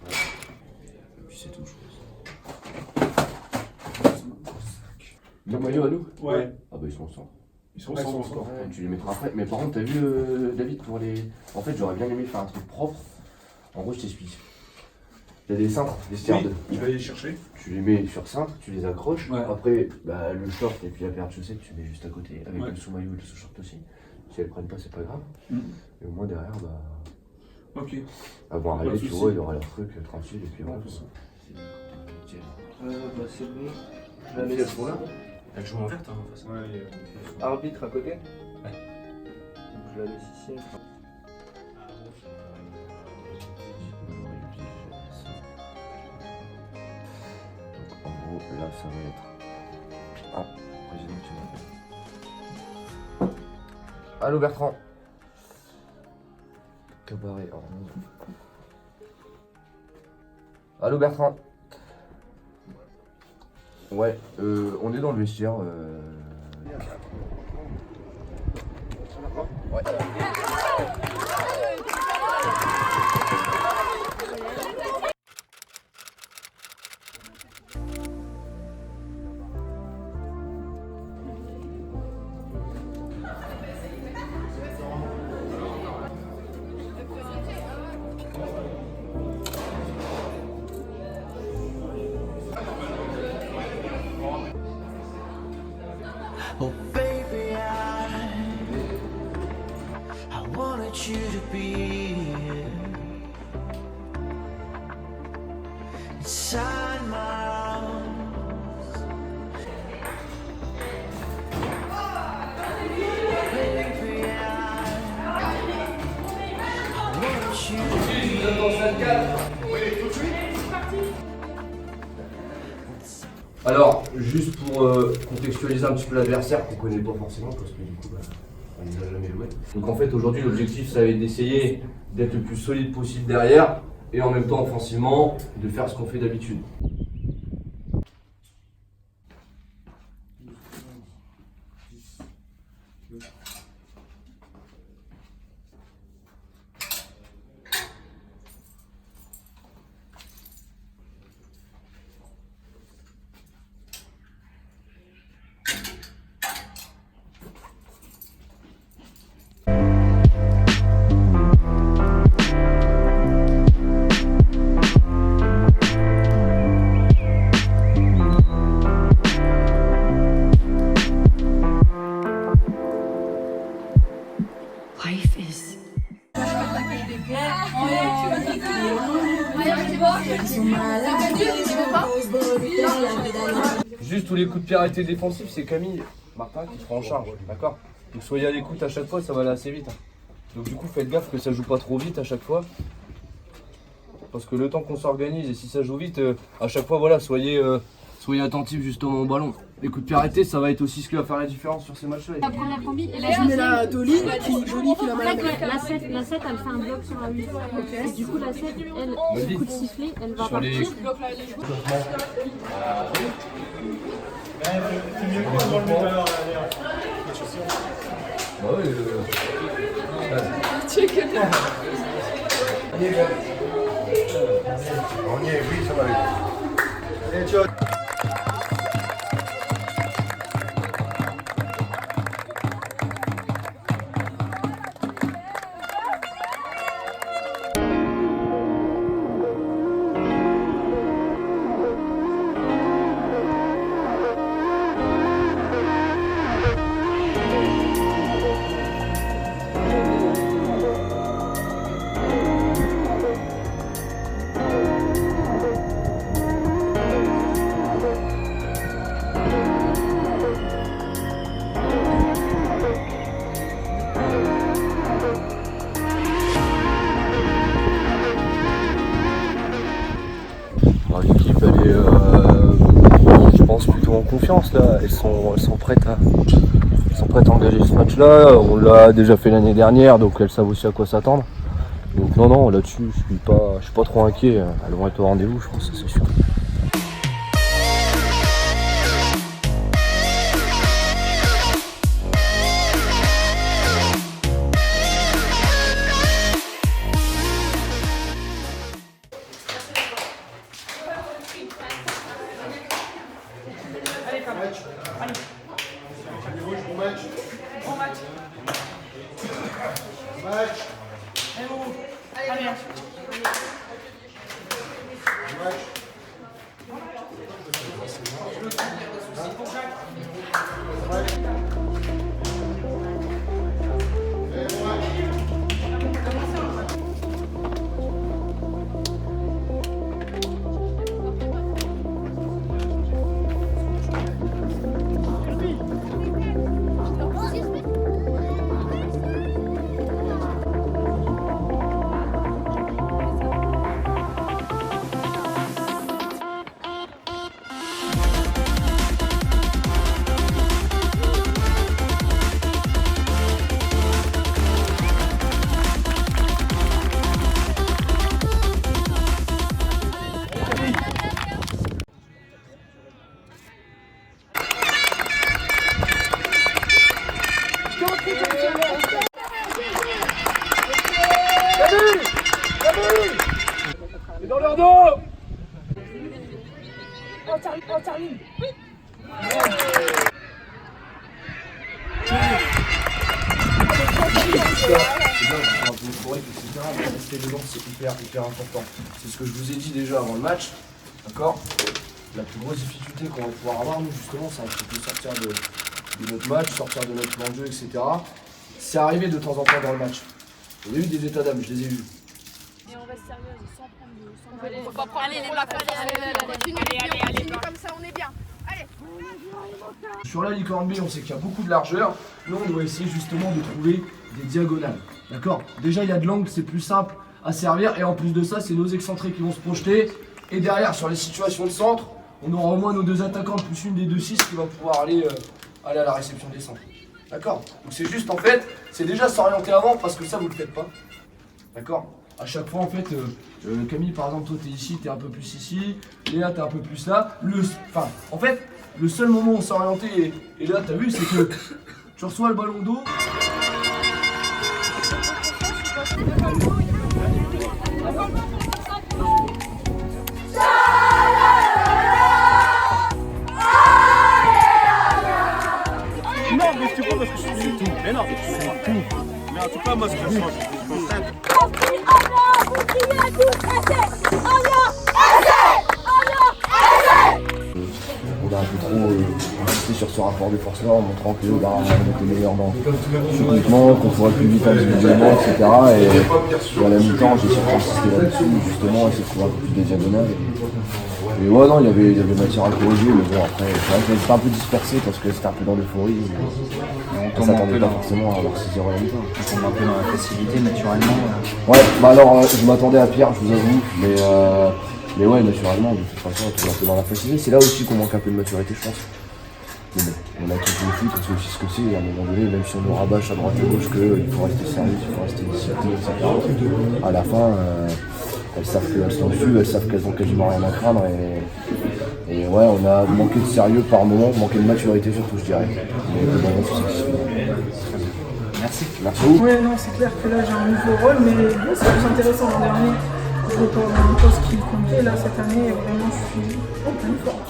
Et puis c'est tout, je pense. Le maillot à nous? Ouais. Ah bah ils sont ensemble. Ils sont ensemble encore. Ouais, tu les mettras après. Mais par contre, t'as vu David pour les. En fait, j'aurais bien aimé faire un truc propre. En gros, je t'explique. Il y a des cintres, des stères Oui, de. je vais aller les chercher. Tu les mets sur cintre, tu les accroches. Ouais. Après, bah, le short et puis la paire de chaussettes, tu mets juste à côté. Avec Ouais. le sous-maillot et le sous-short aussi. Si elles prennent pas, c'est pas grave. Mm. Et au moins derrière, bah. Ok. Avant Pas de arriver, tu soucis. vois, il y aura leur truc tranquille et puis voilà. Ouais, Tiens. Bah c'est bon. La La elles laisse sont là. Elles jouent en verte, hein, en face. Ouais, Arbitre à côté. Ouais. Donc je la laisse ici. En gros, là, ça va être. Ah, président, tu m'appelles. Allô, Bertrand. Cabaret Ormond. Allô, Bertrand. Ouais, on est dans le vestiaire. Ouais. Oh baby, I wanted you to be here inside my arms. Baby, I wanted you to be here. Alors, juste pour contextualiser un petit peu l'adversaire qu'on connaît pas forcément, parce que du coup, bah, on ne les a jamais joués. Donc en fait, aujourd'hui, l'objectif, ça va être d'essayer d'être le plus solide possible derrière, et en même temps, offensivement, de faire ce qu'on fait d'habitude. Life is. Juste tous les coups de pied arrêtés défensifs, c'est Camille Martin qui prend en charge, d'accord? Donc soyez à l'écoute à chaque fois, ça va aller assez vite. Donc du coup, faites gaffe que ça joue pas trop vite à chaque fois. Parce que le temps qu'on s'organise, et si ça joue vite, à chaque fois, voilà, soyez attentifs justement au ballon. Les coups de pied arrêtés, ça va être aussi ce qui va faire la différence sur ces matchs-là. La première combi et Tu mets la Dolly qui jolie qui la en malade. fait, la 7, elle fait un bloc sur la 8. Et du coup, la 7, elle, coup de sifflet, elle va Sur les- partir. Bah oui, On y est, oui, ça va aller. L'équipe, elle est, je pense, plutôt en confiance là. Elles sont prêtes à engager ce match-là. On l'a déjà fait l'année dernière, donc elles savent aussi à quoi s'attendre. Donc non, là-dessus, je suis pas trop inquiet. Elles vont être au rendez-vous, je pense, c'est sûr. Dans leur dos. Rester dedans, c'est hyper important. C'est ce que je vous ai dit déjà avant le match, d'accord? La plus grosse difficulté qu'on va pouvoir avoir, nous, justement, c'est un petit peu sortir de notre match, sortir de notre plan de jeu, etc. C'est arrivé de temps en temps dans le match. Il y a eu des états d'âme, je les ai eus. Et on reste sérieuse, sans prendre de... Faut pas prendre... Allez, continue comme ça, on est bien. Allez. Sur la licorne B, on sait qu'il y a beaucoup de largeur. Nous, on doit essayer justement de trouver des diagonales. D'accord? Déjà, il y a de l'angle, c'est plus simple à servir. Et en plus de ça, c'est nos excentrés qui vont se projeter. Et derrière, sur les situations de centre, on aura au moins nos deux attaquants plus une des 2-6 qui va pouvoir aller à la réception des centres. D'accord? Donc c'est juste, en fait, c'est déjà s'orienter avant parce que ça, vous le faites pas. D'accord? À chaque fois, en fait, Camille, par exemple, toi, t'es ici, t'es un peu plus ici. Léa, t'es un peu plus là. En fait, le seul moment où on s'est orienté, et là, t'as vu, c'est que tu reçois le ballon d'eau. Non, mais c'est pas parce que je suis tout. Mais non, c'est tout. Mais en tout cas, moi, ce que je constate. On a un peu trop insisté sur ce rapport de force-là en montrant que on était meilleur techniquement, qu'on pourrait plus vite individuellement, etc. Et à la mi-temps, j'ai surtout insisté là-dessus, justement, essayer de trouver un peu plus des diagonales. Et ouais, non, il y avait matière à corriger, mais bon, après, c'est vrai que j'étais un peu dispersé parce que c'était un peu dans l'euphorie. On s'attendait pas forcément à avoir 6-0 à la mi-temps. On tombe un peu dans la facilité naturellement. Ouais, bah alors, je m'attendais à pire, je vous avoue, mais ouais, naturellement, de toute façon, on tombe un peu dans la facilité. C'est là aussi qu'on manque un peu de maturité, je pense. Mais bon, on a tous le foot, on sait aussi ce que c'est, et à un moment donné, même si on nous rabâche à droite et gauche qu'il faut rester sérieux, il faut rester discipliné, etc. À la fin, elles savent qu'elles sont dessus, elles savent qu'elles ont quasiment rien à craindre, et ouais, on a manqué de sérieux par moment, manqué de maturité surtout, je dirais. Mais globalement, c'est satisfait. Merci. Merci beaucoup. Ouais, non, c'est clair que là j'ai un nouveau rôle, mais ouais, c'est plus intéressant. L'an dernier, je jouais pas dans un poste qui comptait. Là, cette année, vraiment, je suis en pleine forme.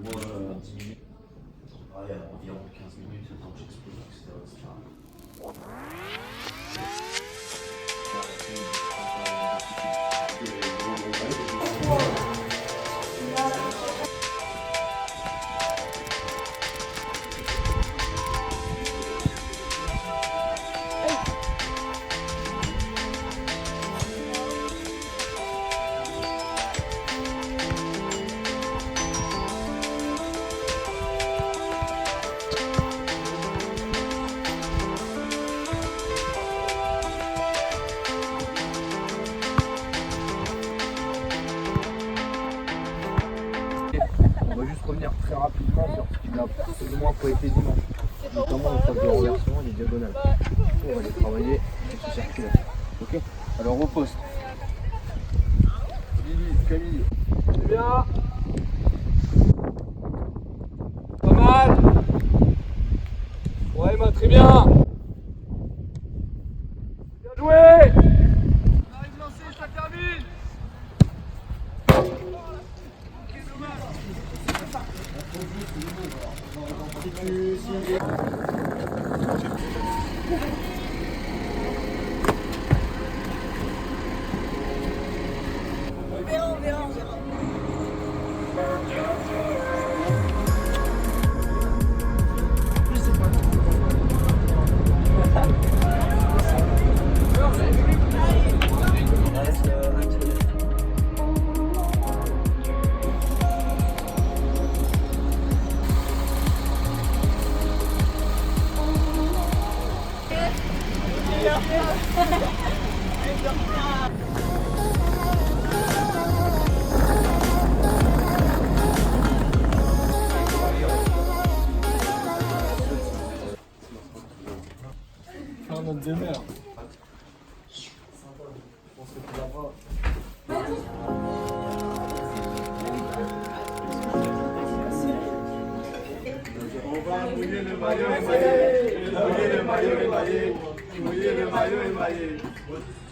Moi, 10 minutes. Ouais, environ 15 minutes, le temps que j'explose, etc. On va juste revenir très rapidement sur ce qui n'a absolument pas été dimanche. Notamment en phase de renversement et les diagonales. On va les travailler avec ce circuit-là. Ok? Alors au poste. Lily, Camille. C'est bien. Pas mal. Ouais, Emma, très bien. Bien joué. On arrive lancé, ça termine.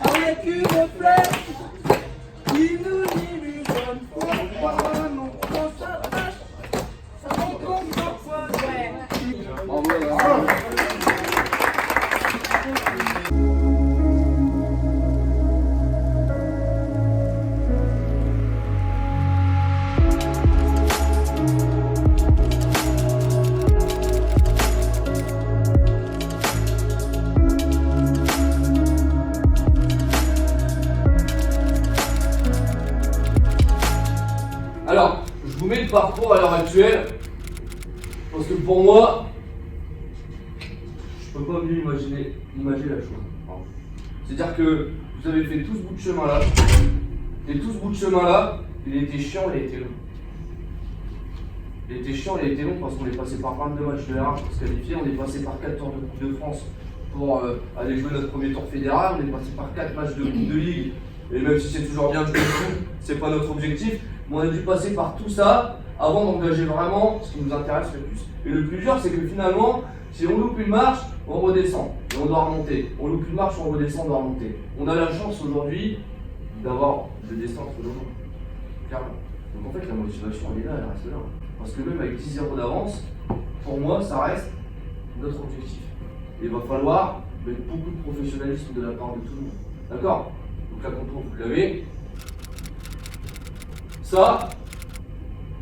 Avec une flèche qui nous illusionne, pourquoi non on s'attache, ça rend comme parfois. Alors, je vous mets le parcours à l'heure actuelle, parce que pour moi, je peux pas mieux imaginer la chose. C'est-à-dire que vous avez fait tout ce bout de chemin-là, et tout ce bout de chemin-là, il était chiant, il a été long. Il était chiant, il a été long parce qu'on est passé par 22 matchs de RH pour se qualifier, on est passé par 4 tours de Coupe de France pour aller jouer notre premier tour fédéral, on est passé par 4 matchs de Coupe de Ligue, et même si c'est toujours bien de jouer le coup, c'est pas notre objectif. On a dû passer par tout ça avant d'engager vraiment ce qui nous intéresse le plus. Et le plus dur, c'est que finalement, si on loupe une marche, on redescend et on doit remonter. On loupe une marche, on redescend, on doit remonter. On a la chance aujourd'hui d'avoir le destin entre nos mains. Clairement. Donc en fait, la motivation, elle est là, elle reste là. Parce que même avec 10-0 d'avance, pour moi, ça reste notre objectif. Et il va falloir mettre beaucoup de professionnalisme de la part de tout le monde. D'accord? Donc la contour, vous l'avez. Ça,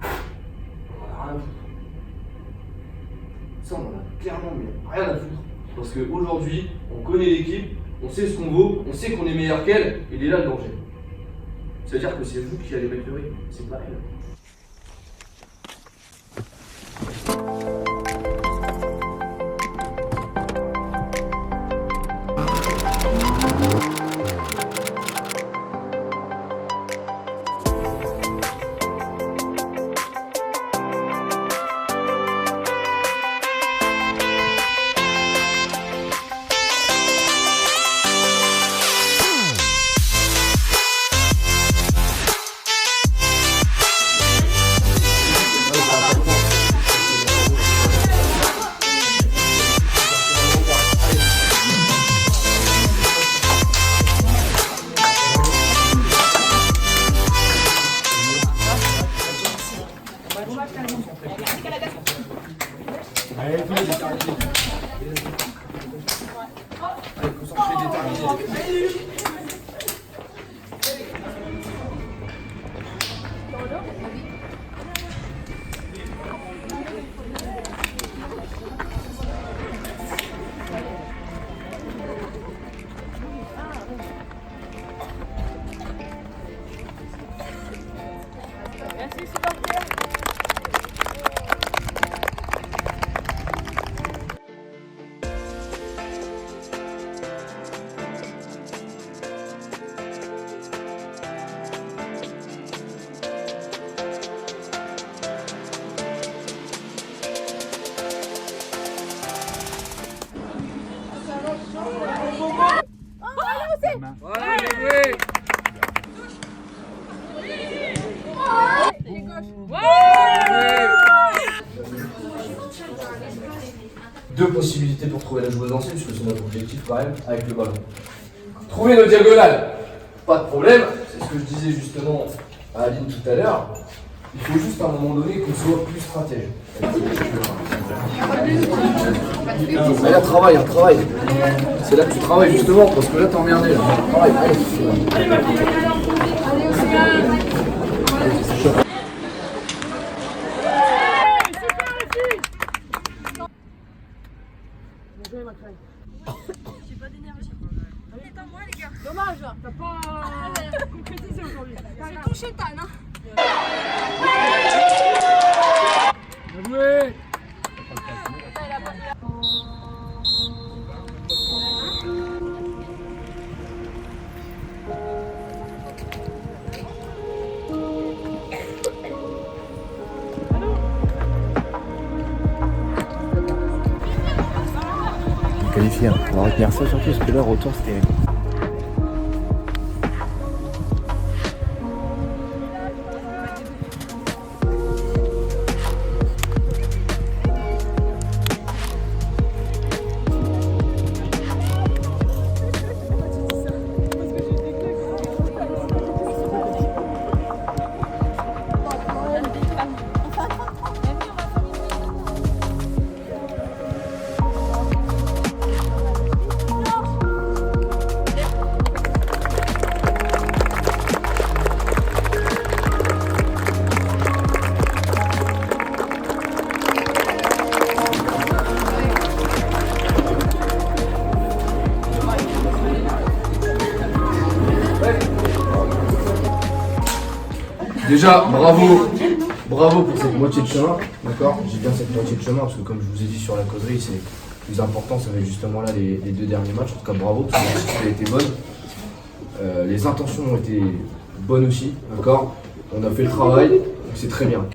on en a rien à foutre. Ça, on en a clairement rien à foutre. Parce qu'aujourd'hui, on connaît l'équipe, on sait ce qu'on vaut, on sait qu'on est meilleur qu'elle, et il est là le danger. C'est-à-dire que c'est vous qui allez mettre le rythme, c'est pas elle. Deux possibilités pour trouver la joueuse en cible, puisque c'est notre objectif quand même, avec le ballon. Trouver nos diagonales, pas de problème, c'est ce que je disais justement à Aline tout à l'heure. Il faut juste à un moment donné qu'on soit plus stratège. Mais là, travaille. C'est là que tu travailles justement, parce que là, t'es emmerdé. Travaille, J'ai pas d'énergie. Détends-moi les gars. Dommage, t'as pas concrétisé aujourd'hui. C'est ton chétan, hein. Bien joué. retenir. On va retenir ça surtout parce que là, retour, c'était... Déjà, bravo pour cette moitié de chemin, d'accord? J'ai bien cette moitié de chemin parce que comme je vous ai dit sur la causerie, c'est plus important, ça va être justement là les 2 derniers matchs. En tout cas, bravo, parce que l'équipe a été bonne. Les intentions ont été bonnes aussi, d'accord? On a fait le travail, donc c'est très bien.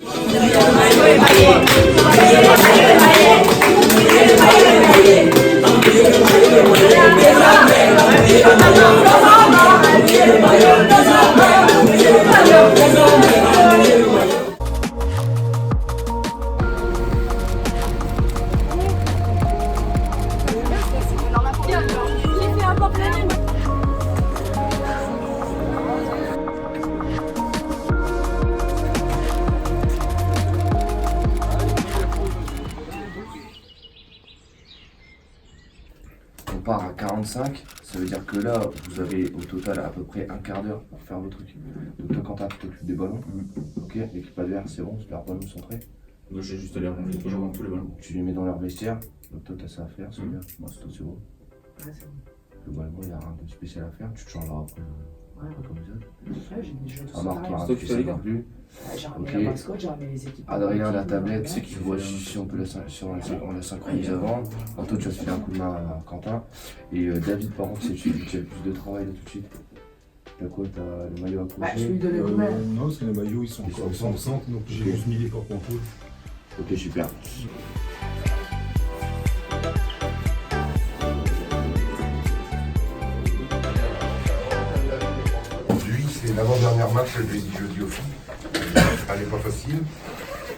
On part à 45, ça veut dire que là, vous avez au total à peu près un quart d'heure pour faire vos trucs. Donc toi, Quentin, tu t'occupes des ballons. Ok, l'équipe adverse, c'est bon, c'est leurs ballons centrés. Moi, j'ai juste à les ranger toujours dans tous les ballons. Tu les mets dans leur vestiaire, donc toi, t'as ça à faire, c'est bien. Moi, toi, c'est bon. Ouais, c'est bon. Globalement, il n'y a rien de spécial à faire, tu te changeras après. Comme ça. Ouais, j'ai des choses. Marc, toi, tu tu sais fais les non gars. plus. J'ai Ok. ramené la mascotte, j'ai ramené les équipes. Adrien, la tablette, c'est qu'il voit si on peut on la synchronise avant. Anto, tu vas se filer un coup de main à Quentin. Et David, par contre, c'est celui qui a le plus de travail là tout de suite. T'as quoi? T'as le maillot à Bah, je vais lui coucher? donner combien? Non, parce que les maillots ils sont encore au centre, donc j'ai juste mis les porte-contrôles. Ok, super. Aujourd'hui, c'est l'avant-dernière match du jeudi au foot. Elle n'est pas facile.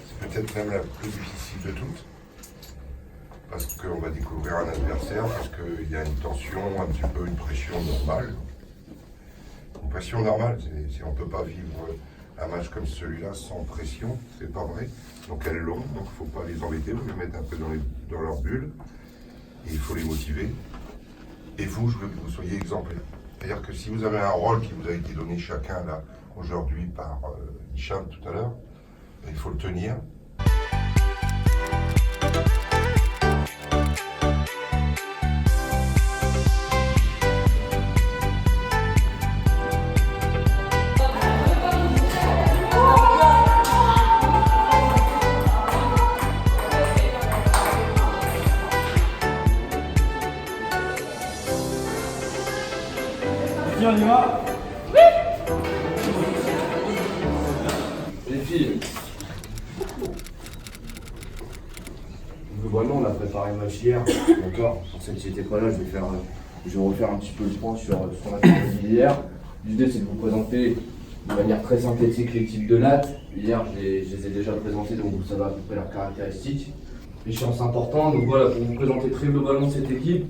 C'est peut-être même la plus difficile de toutes. Parce qu'on va découvrir un adversaire, parce qu'il y a une tension, un petit peu une pression normale. Une pression normale, on ne peut pas vivre un match comme celui-là sans pression, c'est pas vrai. Donc elle est longue, donc il ne faut pas les embêter, il faut les mettre un peu dans leur bulle. Et il faut les motiver. Et vous, je veux que vous soyez exemplaires. C'est-à-dire que si vous avez un rôle qui vous a été donné chacun là aujourd'hui par Hicham tout à l'heure, il faut le tenir. Viens, on y va. Les filles, globalement, on a préparé le match hier, d'accord? Pour celles qui n'étaient pas là, je vais refaire un petit peu le point sur ce qu'on a fait hier. L'idée, c'est de vous présenter de manière très synthétique l'équipe de Latte. Hier, je les ai déjà présentés, donc vous savez à peu près leurs caractéristiques. Échéance importante, donc voilà, pour vous présenter très globalement cette équipe.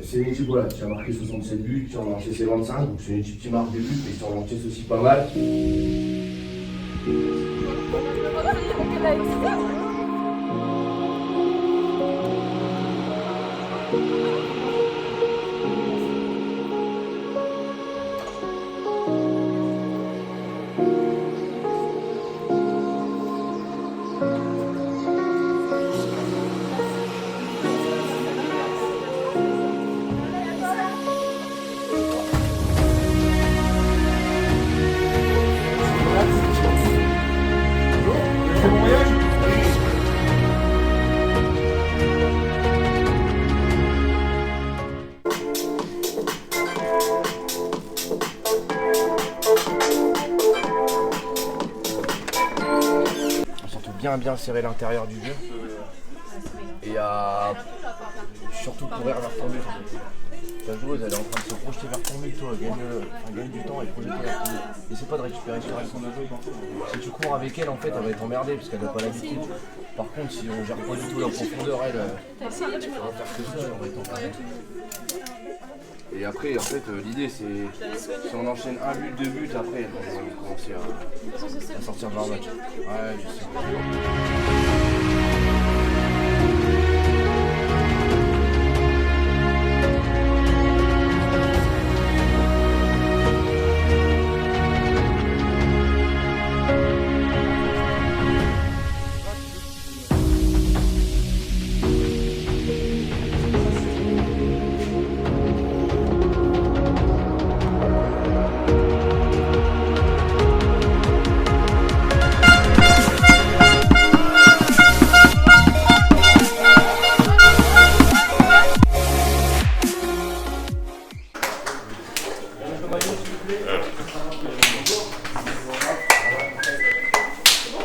C'est une équipe qui a marqué 67 buts, qui en a lancé ses 25, donc c'est une équipe qui marque des buts, mais qui en encaisse aussi pas mal. Bien serrer l'intérieur du jeu et à surtout courir vers ton but. Ta joueuse, elle est en train de se projeter vers ton but, toi, gagne du temps et projeter vers ton but. Essaie pas de récupérer sur elle. Si tu cours avec elle, en fait, elle va être emmerdée parce qu'elle n'a pas l'habitude. Par contre, si on gère pas du tout la profondeur, elle va faire que ça, elle va être emmerdée. Et après, en fait, l'idée c'est si on enchaîne un but, deux buts, après, on va commencer à sortir de leur match. Ouais, je sais.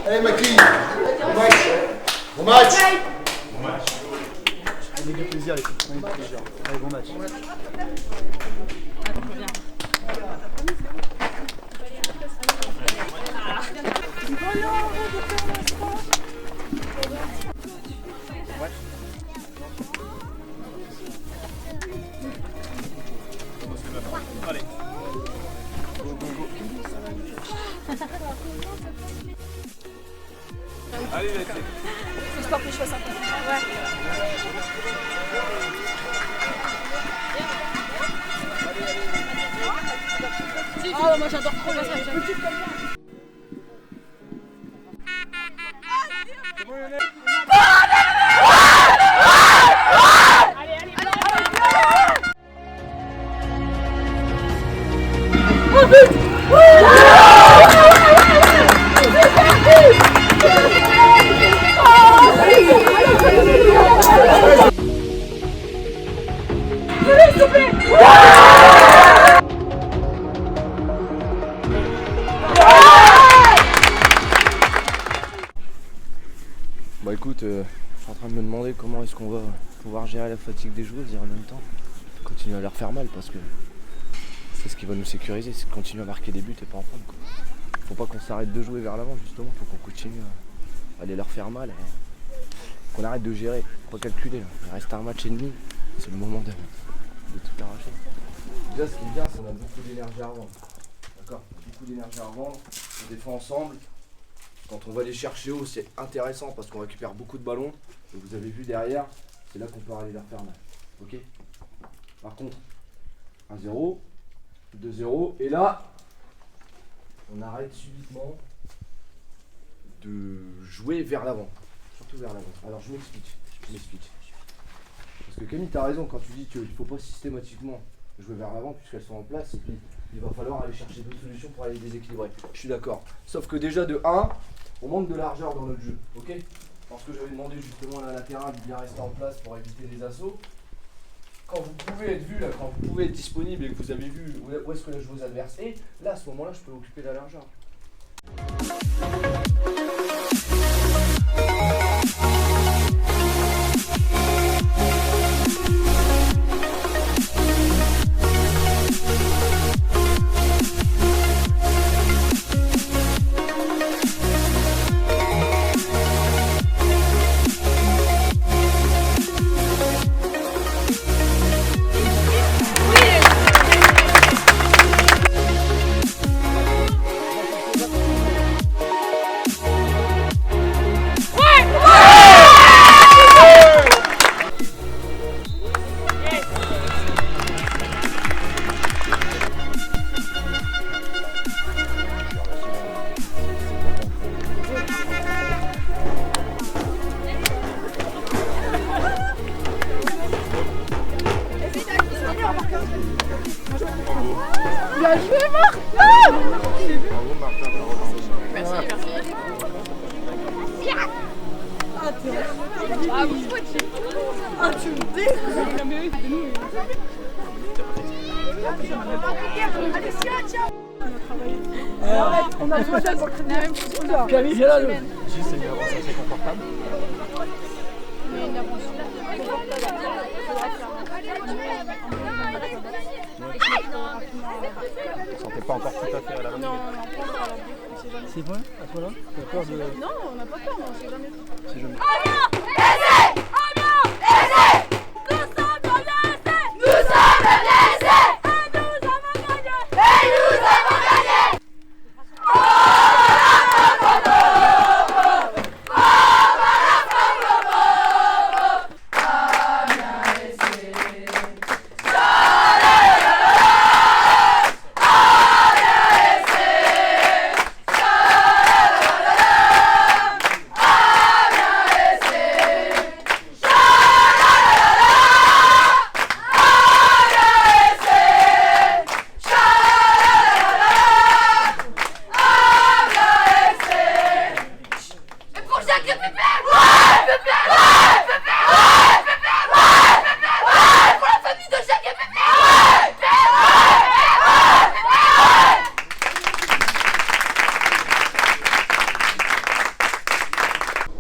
Allez ma fille, bon match. Avec du plaisir les filles, avec plaisir. Allez, bon match. Allez. Allez, vas-y. C'est sport que je fasse un peu. Ouais. Oh, moi j'adore trop le Bah écoute, je suis en train de me demander comment est-ce qu'on va pouvoir gérer la fatigue des joueuses et en même temps continuer à leur faire mal parce que c'est ce qui va nous sécuriser, c'est de continuer à marquer des buts et pas en prendre. Faut pas qu'on s'arrête de jouer vers l'avant justement, faut qu'on continue à aller leur faire mal, qu'on arrête de gérer, faut pas calculer là. Il reste un match et demi, c'est le moment de tout arracher. Déjà ce qui est bien c'est qu'on a beaucoup d'énergie à revendre. D'accord, beaucoup d'énergie à revendre, on défend ensemble. Quand on va les chercher haut, c'est intéressant parce qu'on récupère beaucoup de ballons. Et vous avez vu derrière, c'est là qu'on peut aller leur faire mal. Ok. Par contre, 1-0, 2-0, et là, on arrête subitement de jouer vers l'avant. Surtout vers l'avant. Alors je m'explique. Parce que Camille, t'as raison quand tu dis qu'il ne faut pas systématiquement jouer vers l'avant puisqu'elles sont en place et puis il va falloir aller chercher d'autres solutions pour aller les déséquilibrer. Je suis d'accord. Sauf que déjà de 1, on manque de largeur dans notre jeu, ok? Parce que j'avais demandé justement à la latéral de bien rester en place pour éviter les assauts. Quand vous pouvez être vu là, quand vous pouvez être disponible et que vous avez vu où est-ce que la joueuse adverse est, là à ce moment-là je peux occuper la largeur. On a besoin de la même chose. Camille, viens là. Juste, c'est une avance assez confortable. Mais une avance là. Vous sentez pas encore tout à fait à la bonne. Non, pas encore à la bonne. C'est vrai, à toi là? T'as peur de. Non, on n'a pas peur, mais on sait jamais. C'est jamais.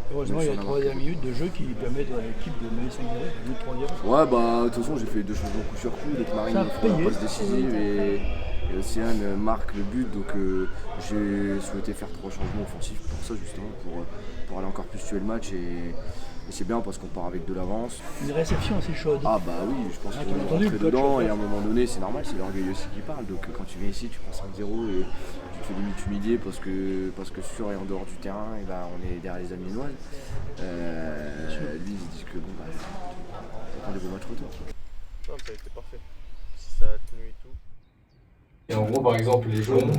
Heureusement, il y a 3 dernières minutes de jeu qui permettent à l'équipe de mener 5-0, Ouais, bah, de toute façon, j'ai fait 2 changements coup sur coup. Donc, Marine me fait la passe décisive et Océane marque le but. Donc, j'ai souhaité faire 3 changements offensifs pour ça, justement, pour aller encore plus tuer le match. Et c'est bien parce qu'on part avec de l'avance. Une réception assez chaude. Ah, bah oui, je pense qu'on est rentré dedans. Et à un moment donné, c'est normal, c'est l'orgueil aussi qui parle. Donc, quand tu viens ici, tu prends 5-0 et tu te fais limite humilier parce que sur et en dehors du terrain, et ben, on est derrière les Amiénoises. Lui, il se dit que bon, bah, on prend des beaux matchs retour. Non, ça a été parfait. Si ça a tenu et tout. Et en gros, par exemple, les jaunes,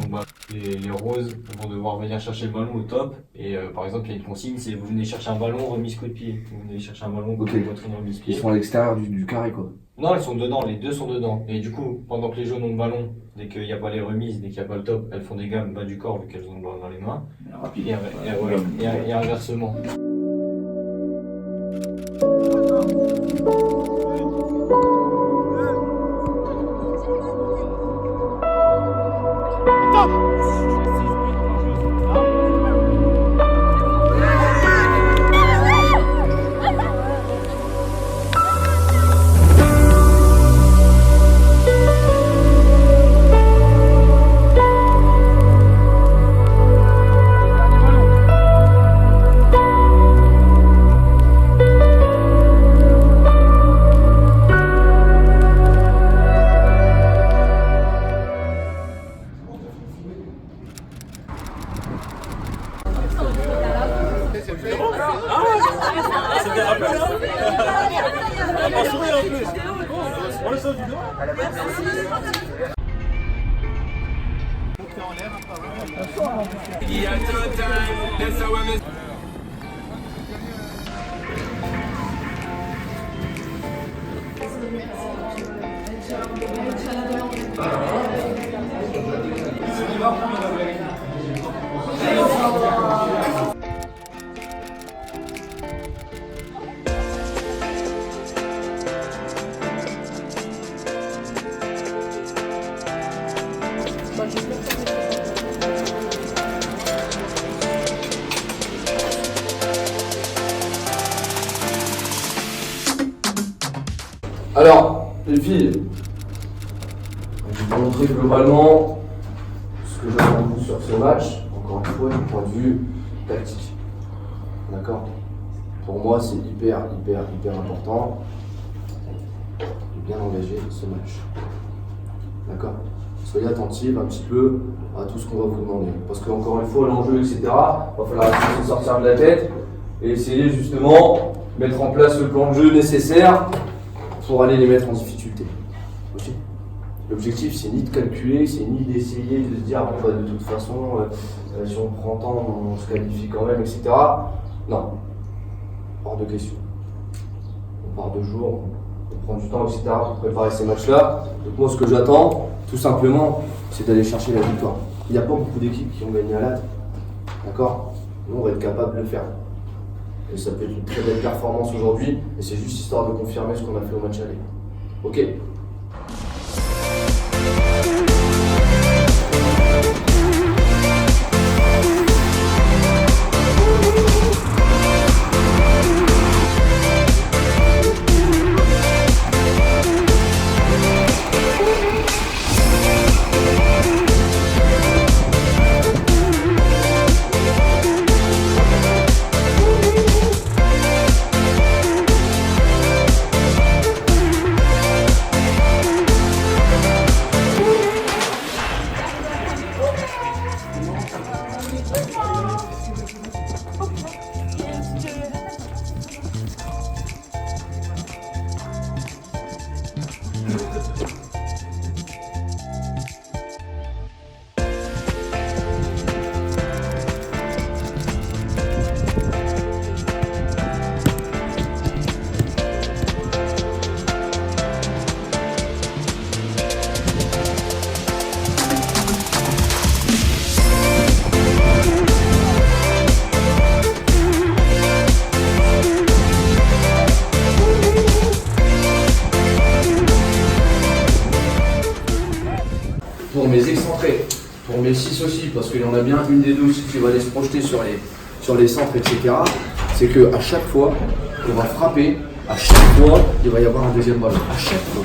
les roses vont devoir venir chercher le ballon au top. Et par exemple, il y a une consigne, c'est vous venez chercher un ballon, remise coup de pied. Vous venez chercher un ballon, coup de poitrine, remise pied. Ils sont à l'extérieur du carré, quoi. Non, ils sont dedans, les deux sont dedans. Et du coup, pendant que les jaunes ont le ballon, dès qu'il n'y a pas les remises, dès qu'il n'y a pas le top, elles font des gammes bas du corps vu qu'elles ont le ballon dans les mains. Et inversement. Alors, les filles, je vais vous montrer globalement ce que j'attends de vous sur ce match, encore une fois, du point de vue tactique. D'accord? Pour moi, c'est hyper important de bien engager ce match. D'accord? Soyez attentifs un petit peu à tout ce qu'on va vous demander. Parce qu'encore une fois, l'enjeu, etc., il va falloir essayer de sortir de la tête et essayer justement de mettre en place le plan de jeu nécessaire pour aller les mettre en difficulté. Okay. L'objectif, c'est ni de calculer, c'est ni d'essayer de se dire bon, bah, de toute façon, si on prend temps, on se qualifie quand même, etc. Non, hors de question. On part 2 jours, on prend du temps, etc. pour préparer ces matchs-là. Donc moi, ce que j'attends, tout simplement, c'est d'aller chercher la victoire. Il n'y a pas beaucoup d'équipes qui ont gagné à l'AT. D'accord? Nous, on va être capable de le faire. Et ça peut être une très belle performance aujourd'hui, et c'est juste histoire de confirmer ce qu'on a fait au match aller. Ok? pour mes excentrés, pour mes 6 aussi, parce qu'il y en a bien une des deux aussi qui va aller se projeter sur les centres, etc. C'est que à chaque fois qu'on va frapper, à chaque fois, il va y avoir un deuxième ballon. À chaque fois.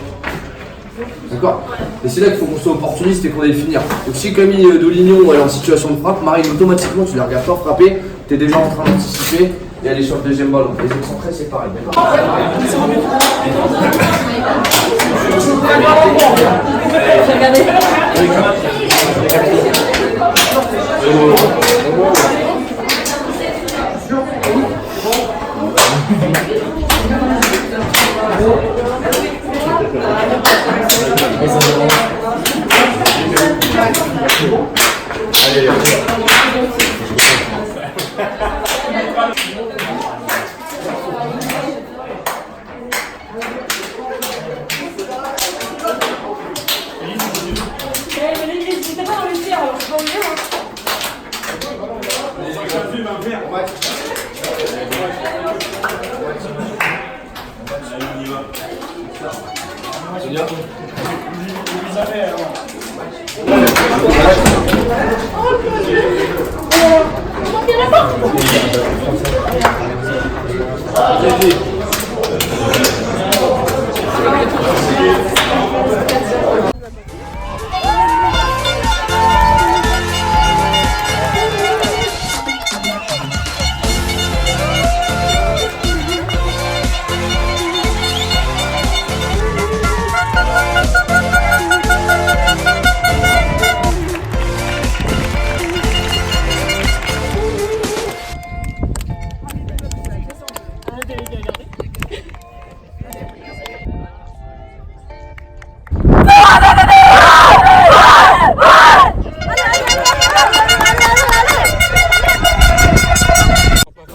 D'accord? Et c'est là qu'il faut qu'on soit opportuniste et qu'on aille finir. Donc si Camille Dolignon est en situation de frappe, Marine, automatiquement, tu la regardes pas frapper, tu es déjà en train d'anticiper et aller sur le deuxième ballon. Les excentrés, c'est pareil. D'accord?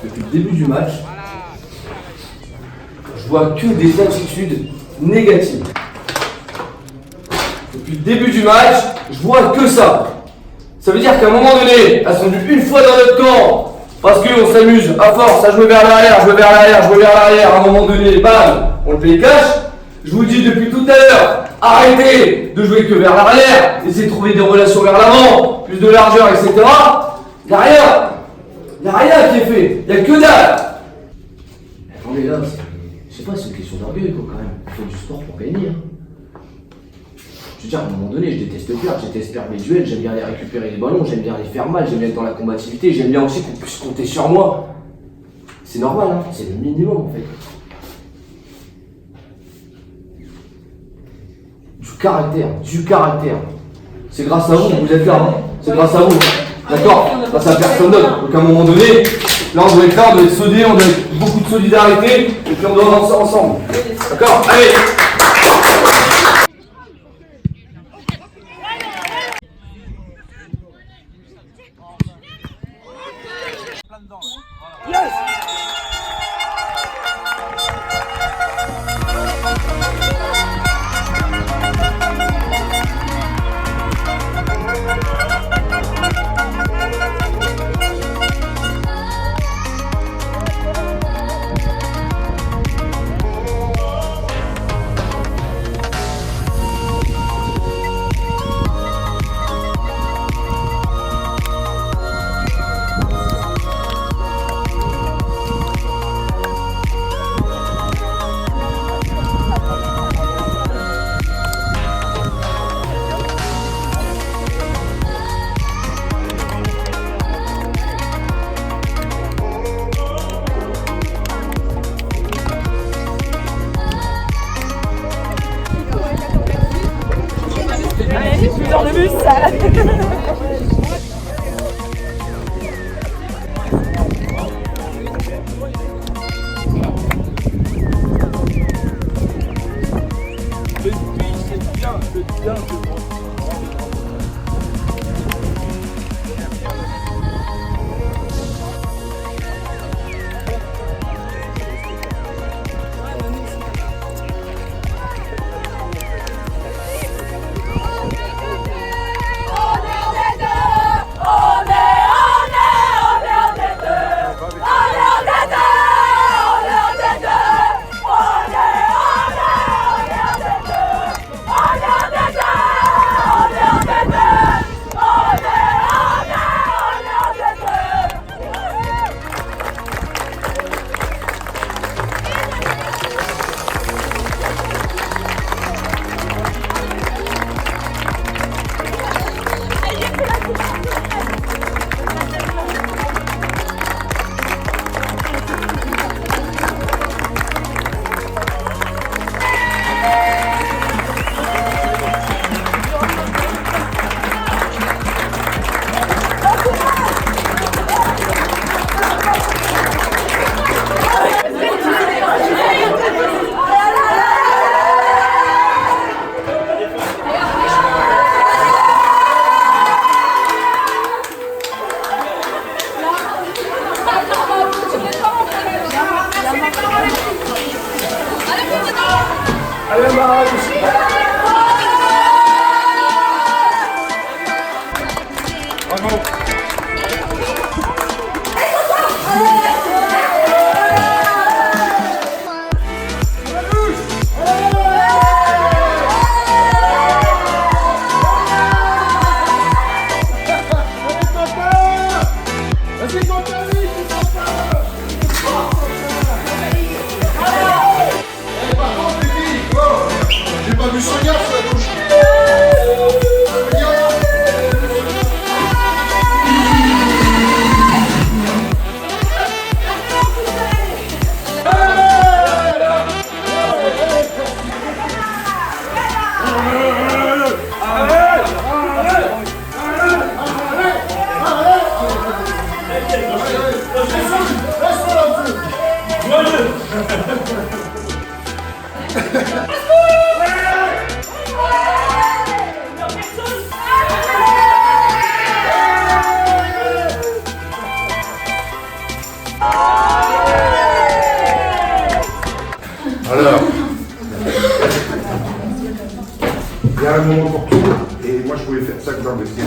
Depuis le début du match, je vois que des attitudes négatives. Depuis le début du match, je vois que ça. Ça veut dire qu'à un moment donné, elles sont venues une fois dans notre camp, parce qu'on s'amuse à force à jouer vers l'arrière, jouer vers l'arrière, jouer vers l'arrière, à un moment donné, bam, on le paye cash. Je vous dis depuis tout à l'heure, arrêtez de jouer que vers l'arrière, essayez de trouver des relations vers l'avant, plus de largeur, etc. Il n'y a rien. Il n'y a rien qui est fait. Il n'y a que dalle. Attendez là, je sais pas, c'est une question d'orgueil quoi quand même. Il faut du sport pour gagner. Hein. Je veux dire, à un moment donné, je déteste perdre, je déteste perdre mes duels, j'aime bien aller récupérer les ballons, j'aime bien les faire mal, j'aime bien être dans la combativité, j'aime bien aussi qu'on puisse compter sur moi. C'est normal, hein, c'est le minimum en fait. Du caractère. C'est grâce à vous que vous êtes là, hein. C'est grâce à vous. D'accord? Grâce à personne d'autre. Donc à un moment donné, là on doit être là, on doit être soudés, on doit être beaucoup de solidarité, et puis on doit avancer ensemble. D'accord? Allez! Dans le bus, ça. a un moment pour tout, et moi je pouvais faire ça que dans le vestiaire.